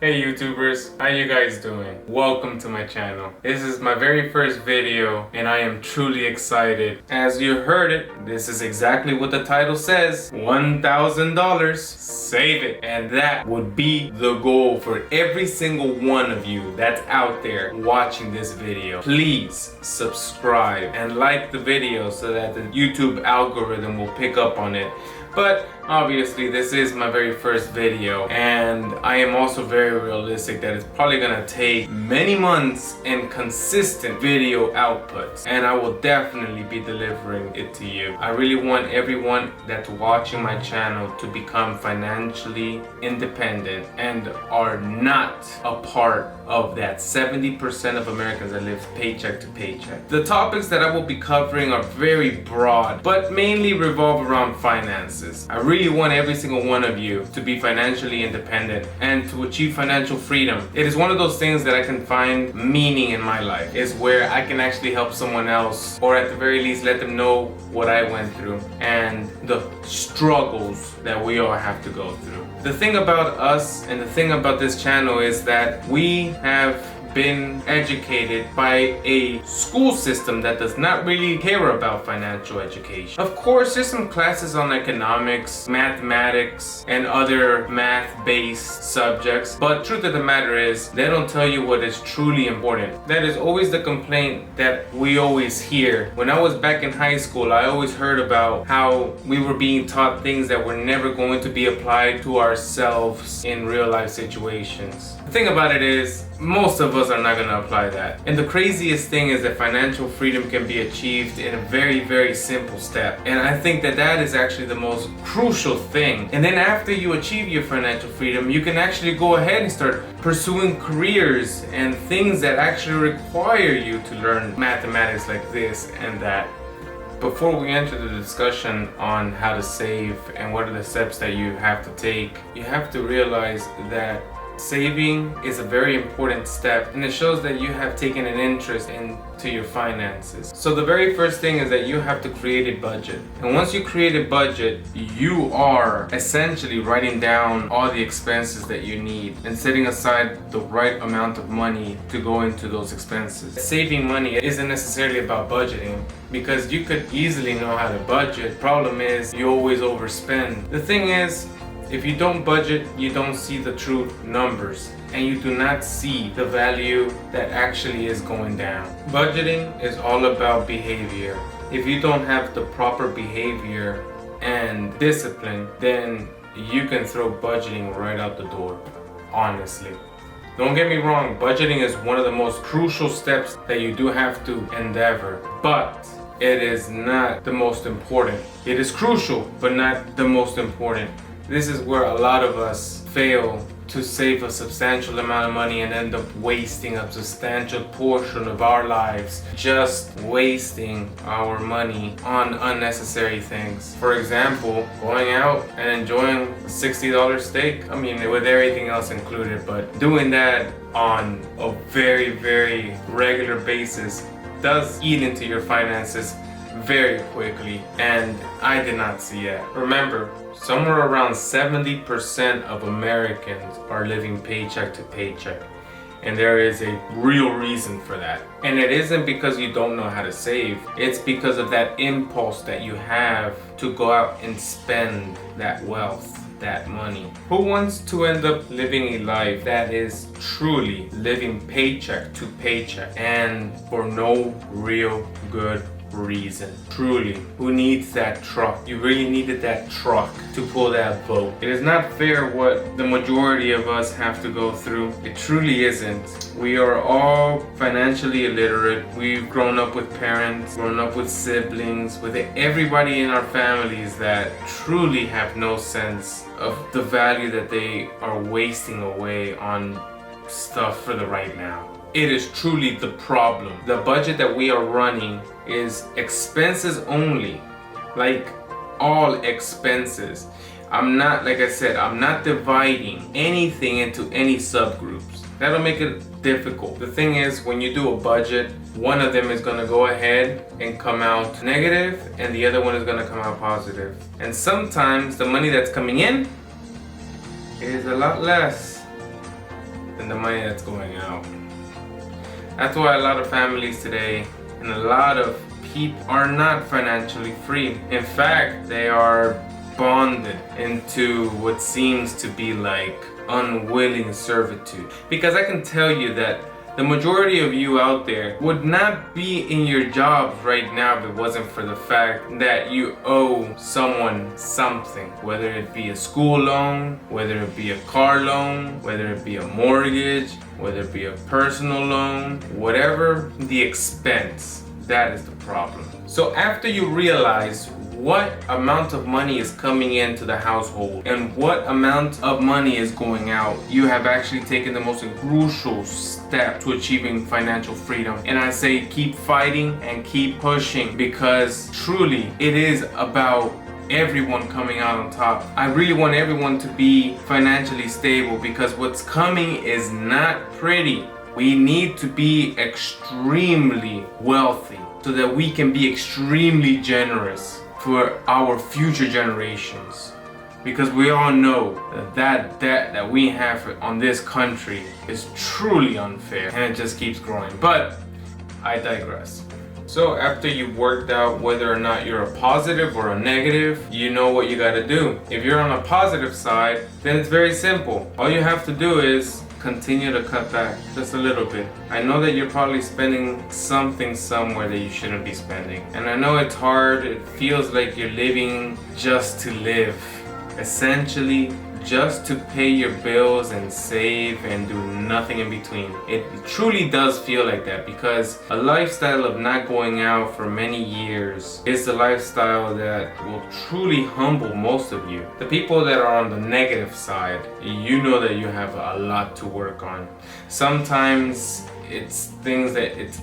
Hey YouTubers, how you guys doing? Welcome to my channel. This is my very first video and I am truly excited. As you heard it, this is exactly what the title says. $1,000, save it. And that would be the goal for every single one of you that's out there watching this video. Please subscribe and like the video so that the YouTube algorithm will pick up on it. But obviously this is my very first video and I am also very realistic that it's probably gonna take many months and consistent video outputs, and I will definitely be delivering it to you. I really want everyone that's watching my channel to become financially independent and are not a part of that 70% of Americans that live paycheck to paycheck. The topics that I will be covering are very broad but mainly revolve around finances. I really want every single one of you to be financially independent and to achieve financial freedom. It is one of those things that I can find meaning in my life, is where I can actually help someone else, or at the very least let them know what I went through and the struggles that we all have to go through. The thing about us and the thing about this channel is that we have been educated by a school system that does not really care about financial education. Of course, there's some classes on economics, mathematics, and other math-based subjects, but truth of the matter is, they don't tell you what is truly important. That is always the complaint that we always hear. When I was back in high school, I always heard about how we were being taught things that were never going to be applied to ourselves in real life situations. The thing about it is, most of us are not going to apply that. And the craziest thing is that financial freedom can be achieved in a very, very simple step. And I think that that is actually the most crucial thing. And then after you achieve your financial freedom, you can actually go ahead and start pursuing careers and things that actually require you to learn mathematics like this and that. Before we enter the discussion on how to save and what are the steps that you have to take, you have to realize that saving is a very important step, and it shows that you have taken an interest into your finances. So the very first thing is that you have to create a budget. And once you create a budget, you are essentially writing down all the expenses that you need and setting aside the right amount of money to go into those expenses. Saving money isn't necessarily about budgeting, because you could easily know how to budget. Problem is, you always overspend. The thing is, if you don't budget, you don't see the true numbers and you do not see the value that actually is going down. Budgeting is all about behavior. If you don't have the proper behavior and discipline, then you can throw budgeting right out the door, honestly. Don't get me wrong, budgeting is one of the most crucial steps that you do have to endeavor, but it is not the most important. It is crucial, but not the most important. This is where a lot of us fail to save a substantial amount of money and end up wasting a substantial portion of our lives, just wasting our money on unnecessary things. For example, going out and enjoying a $60 steak, I mean with everything else included, but doing that on a very, very regular basis does eat into your finances very quickly, and I did not see that. Remember, somewhere around 70% of Americans are living paycheck to paycheck, and there is a real reason for that. And it isn't because you don't know how to save, it's because of that impulse that you have to go out and spend that wealth, that money. Who wants to end up living a life that is truly living paycheck to paycheck and for no real good reason? Truly, who needs that truck? You really needed that truck to pull that boat. It is not fair what the majority of us have to go through. It truly isn't. We are all financially illiterate. We've grown up with parents, grown up with siblings, with everybody in our families that truly have no sense of the value that they are wasting away on stuff for the right now. It is truly the problem. The budget that we are running is expenses only, like all expenses. Like I said, I'm not dividing anything into any subgroups. That'll make it difficult. The thing is, when you do a budget, one of them is gonna go ahead and come out negative and the other one is gonna come out positive. And sometimes the money that's coming in is a lot less than the money that's going out. That's why a lot of families today and a lot of people are not financially free. In fact, they are bonded into what seems to be like unwilling servitude. Because I can tell you that the majority of you out there would not be in your jobs right now if it wasn't for the fact that you owe someone something, whether it be a school loan, whether it be a car loan, whether it be a mortgage, whether it be a personal loan, whatever the expense, that is the problem. So after you realize what amount of money is coming into the household and what amount of money is going out, you have actually taken the most crucial step to achieving financial freedom. And I say keep fighting and keep pushing, because truly it is about everyone coming out on top. I really want everyone to be financially stable, because what's coming is not pretty. We need to be extremely wealthy so that we can be extremely generous for our future generations, because we all know that debt that we have on this country is truly unfair and it just keeps growing. But I digress. So after you've worked out whether or not you're a positive or a negative, you know what you got to do. If you're on a positive side, then it's very simple. All you have to do is continue to cut back just a little bit. I know that you're probably spending something somewhere that you shouldn't be spending. And I know it's hard. It feels like you're living just to live. Essentially, just to pay your bills and save and do nothing in between. It truly does feel like that, because a lifestyle of not going out for many years is the lifestyle that will truly humble most of you. The people that are on the negative side, you know that you have a lot to work on. Sometimes it's things that it's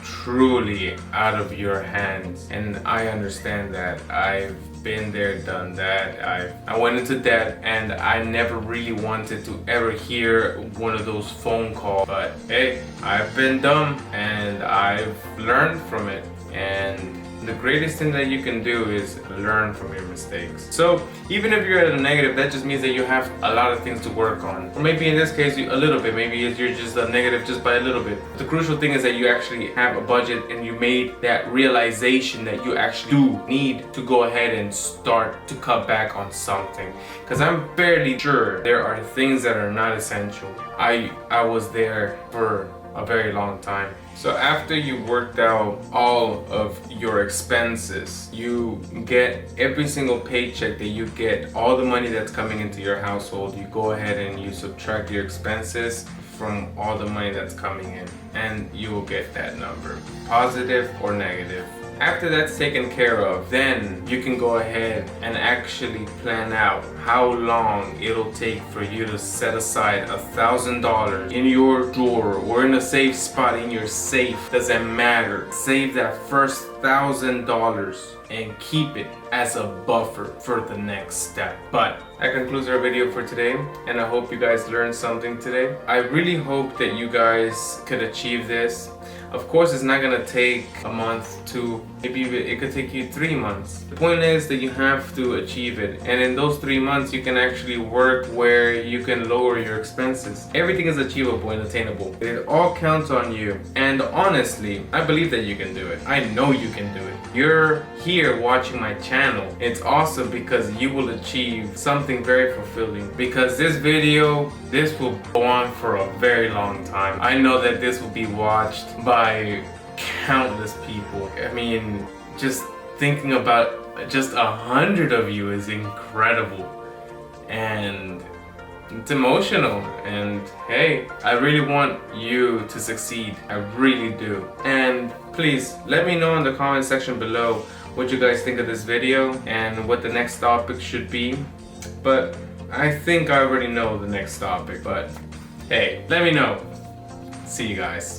truly out of your hands, and I understand that. I've been there, done that. I went into debt, and I never really wanted to ever hear one of those phone calls, but hey, I've been dumb and I've learned from it. And the greatest thing that you can do is learn from your mistakes. So even if you're at a negative, that just means that you have a lot of things to work on. Or maybe in this case, a little bit. Maybe you're just a negative just by a little bit. The crucial thing is that you actually have a budget and you made that realization that you actually do need to go ahead and start to cut back on something. Because I'm fairly sure there are things that are not essential. I was there for a very long time. So after you worked out all of your expenses, you get every single paycheck that you get, all the money that's coming into your household, you go ahead and you subtract your expenses from all the money that's coming in, and you will get that number, positive or negative. After that's taken care of, then you can go ahead and actually plan out how long it'll take for you to set aside $1,000 in your drawer or in a safe spot in your safe. Doesn't matter. Save that first $1,000 and keep it as a buffer for the next step. But that concludes our video for today, and I hope you guys learned something today. I really hope that you guys could achieve this. Of course, it's not gonna take a month to, maybe it could take you 3 months. The point is that you have to achieve it, and in those 3 months you can actually work where you can lower your expenses. Everything is achievable and attainable. It all counts on you, and honestly, I believe that you can do it. I know you can do it. You're here watching my channel. It's awesome because you will achieve something very fulfilling, because this video, this will go on for a very long time. I know that this will be watched by countless people. I mean, just thinking about just 100 of you is incredible, and it's emotional. And hey, I really want you to succeed. I really do. And please let me know in the comment section below what you guys think of this video and what the next topic should be. But I think I already know the next topic, but hey, let me know. See you guys.